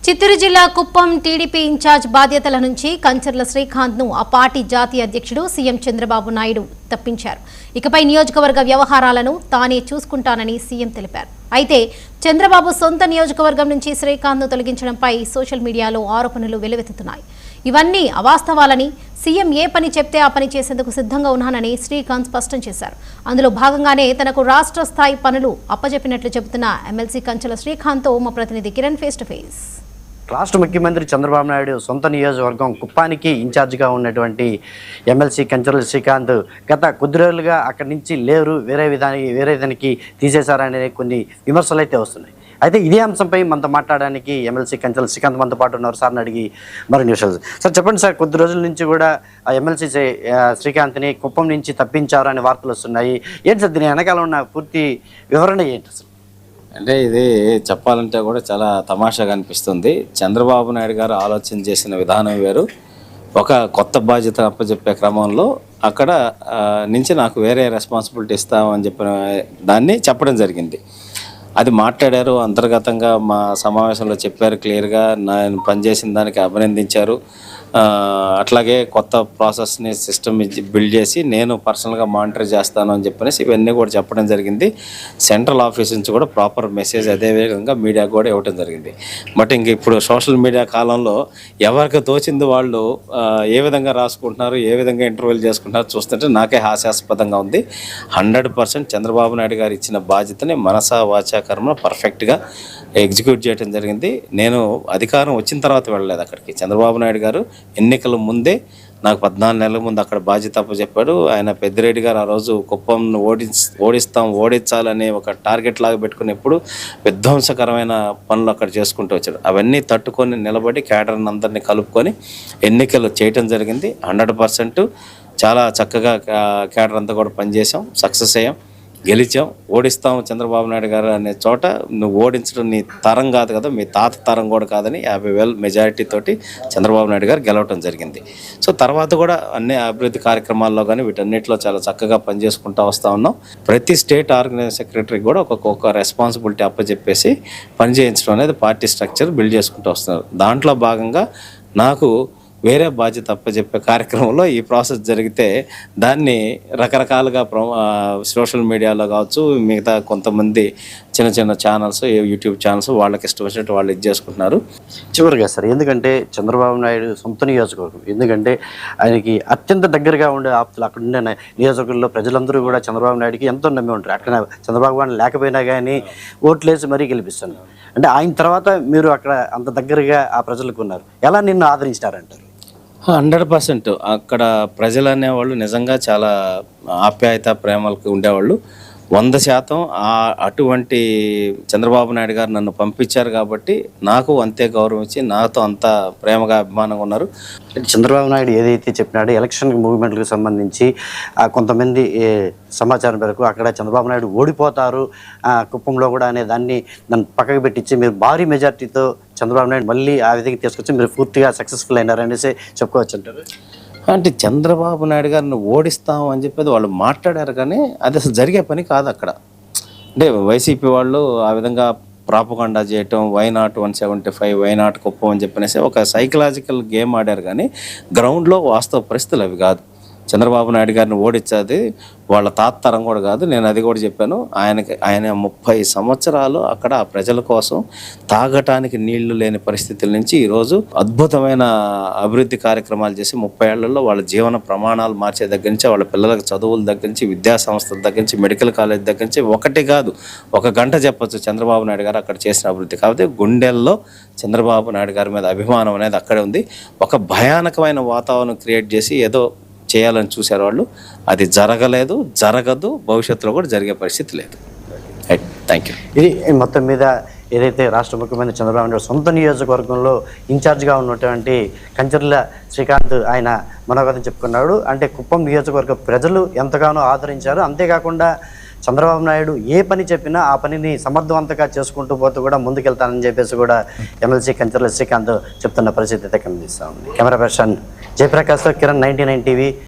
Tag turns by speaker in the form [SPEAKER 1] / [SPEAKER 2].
[SPEAKER 1] చిత్తూరు జిల్లా Kuppam TDP incharge బాధ్యతల నుంచి కంచర్ల శ్రీకాంత్ ను ఆ పార్టీ జాతీయ అధ్యక్షుడు సీఎం చంద్రబాబు నాయుడు తప్పించారు. ఇకపై నియోజకవర్గ వ్యవహారాలను తానే చూసుకుంటానని సీఎం తెలిపారు. అయితే చంద్రబాబు సొంత నియోజకవర్గం నుంచి శ్రీకాంత్ ను తొలగించడంపై సోషల్ మీడియాలో ఆరోపణలు వెల్లువెత్తుతున్నాయి. ఇవన్నీ అవాస్తవాలని, సీఎం ఏ పని చెప్తే ఆ పని చేసేందుకు సిద్ధంగా ఉన్నానని శ్రీకాంత్ స్పష్టం చేశారు. అందులో భాగంగానే తనకు రాష్ట్ర స్థాయి పనులు అప్పజెప్పినట్లు చెబుతున్న ఎమ్మెల్సీ కంచర్ల శ్రీకాంత్ తో మా ప్రతినిధి కిరణ్ ఫేస్ టు ఫేస్.
[SPEAKER 2] రాష్ట్ర ముఖ్యమంత్రి చంద్రబాబు నాయుడు సొంత నియోజకవర్గం కుప్పానికి ఇన్ఛార్జిగా ఉన్నటువంటి ఎమ్మెల్సీ కంచర్ల శ్రీకాంత్ గత కొద్ది రోజులుగా అక్కడి నుంచి లేరు, వేరే దానికి తీసేశారనే కొన్ని విమర్శలు అయితే వస్తున్నాయి. అయితే ఇదే అంశంపై మనతో మాట్లాడడానికి ఎమ్మెల్సీ కంచర్ల శ్రీకాంత్ మనతో పాటు ఉన్నారు. సార్ని అడిగి మరిన్ని విషయాలు. సార్ చెప్పండి సార్, కొద్ది రోజుల నుంచి కూడా ఎమ్మెల్సీ శ్రీకాంత్ని కుప్పం నుంచి తప్పించారు అనే వార్తలు వస్తున్నాయి. ఏంటి సార్ దీని వెనకాల ఉన్న పూర్తి వివరణ ఏంటి అసలు?
[SPEAKER 3] అంటే ఇది చెప్పాలంటే కూడా చాలా తమాషాగా అనిపిస్తుంది. చంద్రబాబు నాయుడు గారు ఆలోచన చేసిన విధానం వేరు. ఒక కొత్త బాధ్యత అప్పచెప్పే క్రమంలో అక్కడ నుంచి నాకు వేరే రెస్పాన్సిబిలిటీ ఇస్తామని చెప్పిన దాన్ని చెప్పడం జరిగింది. అది మాట్లాడారు, అంతర్గతంగా మా సమావేశంలో చెప్పారు క్లియర్గా. నేను పనిచేసిన దానికి అభినందించారు. అట్లాగే కొత్త ప్రాసెస్ని సిస్టమ్ బిల్డ్ చేసి నేను పర్సనల్గా మానిటర్ చేస్తాను అని చెప్పనేసి ఇవన్నీ కూడా చెప్పడం జరిగింది. సెంట్రల్ ఆఫీస్ నుంచి కూడా ప్రాపర్ మెసేజ్ అదే విధంగా మీడియాకు కూడా ఇవ్వడం జరిగింది. బట్ ఇంక ఇప్పుడు సోషల్ మీడియా కాలంలో ఎవరికి తోచింది వాళ్ళు ఏ విధంగా రాసుకుంటున్నారు, ఏ విధంగా ఇంటర్వ్యూలు చేసుకుంటున్నారు చూస్తుంటే నాకే హాస్యాస్పదంగా ఉంది. 100% చంద్రబాబు నాయుడు గారు ఇచ్చిన బాధ్యతని మనసా వాచా కర్మ పర్ఫెక్ట్గా ఎగ్జిక్యూట్ చేయడం జరిగింది. నేను అధికారం వచ్చిన తర్వాత వెళ్ళలేదు అక్కడికి. చంద్రబాబు నాయుడు గారు ఎన్నికల ముందే నాకు 14 నెలల ముందు అక్కడ బాధ్యత అప్పచెప్పాడు. ఆయన పెద్దిరెడ్డి గారు ఆ రోజు కుప్పంను ఓడించాలనే ఒక టార్గెట్ లాగా పెట్టుకుని ఎప్పుడు విధ్వంసకరమైన పనులు అక్కడ చేసుకుంటూ వచ్చాడు. అవన్నీ తట్టుకొని నిలబడి క్యాడర్ని అందరినీ కలుపుకొని ఎన్నికలు చేయటం జరిగింది. 100% చాలా చక్కగా క్యాడర్ అంతా కూడా పనిచేసాం, సక్సెస్ అయ్యాం, గెలిచాం, ఓడిస్తాం చంద్రబాబు నాయుడు గారు అనే చోట నువ్వు ఓడించడం నీ తరం కాదు కదా, మీ తాత తరం కూడా కాదని 50,000 మెజారిటీ తోటి చంద్రబాబు నాయుడు గారు గెలవటం జరిగింది. సో తర్వాత కూడా అన్ని అభివృద్ధి కార్యక్రమాల్లో కానీ వీటన్నిటిలో చాలా చక్కగా పనిచేసుకుంటూ వస్తూ ఉన్నాం. ప్రతి స్టేట్ ఆర్గనైజింగ్ సెక్రటరీకి కూడా ఒక్కొక్క రెస్పాన్సిబిలిటీ అప్పచెప్పేసి పనిచేయించడం అనేది పార్టీ స్ట్రక్చర్ బిల్డ్ చేసుకుంటూ వస్తున్నారు. దాంట్లో భాగంగా నాకు వేరే బాధ్యత అప్పచెప్పే కార్యక్రమంలో ఈ ప్రాసెస్ జరిగితే దాన్ని రకరకాలుగా సోషల్ మీడియాలో కావచ్చు, మిగతా కొంతమంది చిన్న చిన్న ఛానల్స్, యూట్యూబ్ ఛానల్స్ వాళ్ళకి ఇష్టం వచ్చినట్టు వాళ్ళు ఇది చేసుకుంటున్నారు.
[SPEAKER 2] చివరిగా సార్, ఎందుకంటే చంద్రబాబు నాయుడు సొంత నియోజకవర్గం, ఎందుకంటే ఆయనకి అత్యంత దగ్గరగా ఉండే ఆప్తులు అక్కడ ఉండే నియోజకవర్గంలో ప్రజలందరూ కూడా చంద్రబాబు నాయుడుకి ఎంతో నమ్మి ఉంటారు. అక్కడ చంద్రబాబు నాయుడు లేకపోయినా కానీ ఓట్లేసి మరీ గెలిపిస్తున్నారు. అంటే ఆయన తర్వాత మీరు అక్కడ అంత దగ్గరగా ఆ ప్రజలకు ఉన్నారు, ఎలా నిన్ను ఆదరించారంటారు?
[SPEAKER 3] 100% అక్కడ ప్రజలు అనేవాళ్ళు నిజంగా చాలా ఆప్యాయత ప్రేమలకు ఉండేవాళ్ళు. 100% అటువంటి చంద్రబాబు నాయుడు గారు నన్ను పంపించారు కాబట్టి నాకు అంతే గౌరవం ఇచ్చి నాతో అంత ప్రేమగా అభిమానంగా ఉన్నారు.
[SPEAKER 2] చంద్రబాబు నాయుడు ఏదైతే చెప్పినాడో ఎలక్షన్ మూవ్మెంట్లకు సంబంధించి కొంతమంది సమాచారం మేరకు అక్కడ చంద్రబాబు నాయుడు ఓడిపోతారు కుప్పంలో కూడా అనే దాన్ని పక్కకు పెట్టించి మీరు భారీ మెజార్టీతో చంద్రబాబు నాయుడు మళ్ళీ ఆ విధంగా తీసుకొచ్చి మీరు పూర్తిగా సక్సెస్ఫుల్ అయినారనేసి చెప్పుకోవచ్చు అంటారు.
[SPEAKER 3] అంటే చంద్రబాబు నాయుడు గారిని ఓడిస్తాం అని చెప్పేది వాళ్ళు మాట్లాడారు, కానీ అది అసలు జరిగే పని కాదు అక్కడ. అంటే వైసీపీ వాళ్ళు ఆ విధంగా ప్రాపగాండా చేయటం, వైనాట్ 175 వైనాట్ కుప్పం అని చెప్పనేసి ఒక సైకలాజికల్ గేమ్ ఆడారు, కానీ గ్రౌండ్లో వాస్తవ పరిస్థితులు అవి కాదు. చంద్రబాబు నాయుడు గారిని ఓడించేది వాళ్ళ తాత్తరం కూడా కాదు. నేను అది కూడా చెప్పాను. ఆయన 30 సంవత్సరాలు అక్కడ ప్రజల కోసం తాగటానికి నీళ్లు లేని పరిస్థితుల నుంచి ఈరోజు అద్భుతమైన అభివృద్ధి కార్యక్రమాలు చేసి 30 ఏళ్లలో వాళ్ళ జీవన ప్రమాణాలు మార్చే దగ్గర నుంచి, వాళ్ళ పిల్లలకు చదువుల దగ్గర నుంచి, విద్యా సంస్థల దగ్గర నుంచి, మెడికల్ కాలేజ్ దగ్గర నుంచి ఒకటి కాదు 1 గంట చెప్పచ్చు చంద్రబాబు నాయుడు గారు అక్కడ చేసిన అభివృద్ధి. కాబట్టి గుండెల్లో చంద్రబాబు నాయుడు గారి మీద అభిమానం అనేది అక్కడే ఉంది. ఒక భయానకమైన వాతావరణం క్రియేట్ చేసి ఏదో చేయాలని చూశారు వాళ్ళు. అది జరగలేదు, జరగదు, భవిష్యత్తులో కూడా జరిగే పరిస్థితి లేదు. Thank you.
[SPEAKER 2] ఇది మొత్తం మీద ఏదైతే రాష్ట్ర ముఖ్యమంత్రి చంద్రబాబు నాయుడు సొంత నియోజకవర్గంలో ఇన్ఛార్జ్గా ఉన్నటువంటి కంచర్ల శ్రీకాంత్ ఆయన మనోగతం చెప్పుకున్నాడు. అంటే కుప్పం నియోజకవర్గ ప్రజలు ఎంతగానో ఆదరించారు. అంతేకాకుండా చంద్రబాబు నాయుడు ఏ పని చెప్పినా ఆ పనిని సమర్థవంతంగా చేసుకుంటూ పోతూ కూడా ముందుకెళ్తానని చెప్పేసి కూడా ఎమ్మెల్సీ కంచర్ల శ్రీకాంత్ చెప్తున్న పరిస్థితి అయితే కనిపిస్తూ ఉంది. కెమెరా పర్సన్ జయప్రకాష్తో కిరణ్, 99 టీవీ.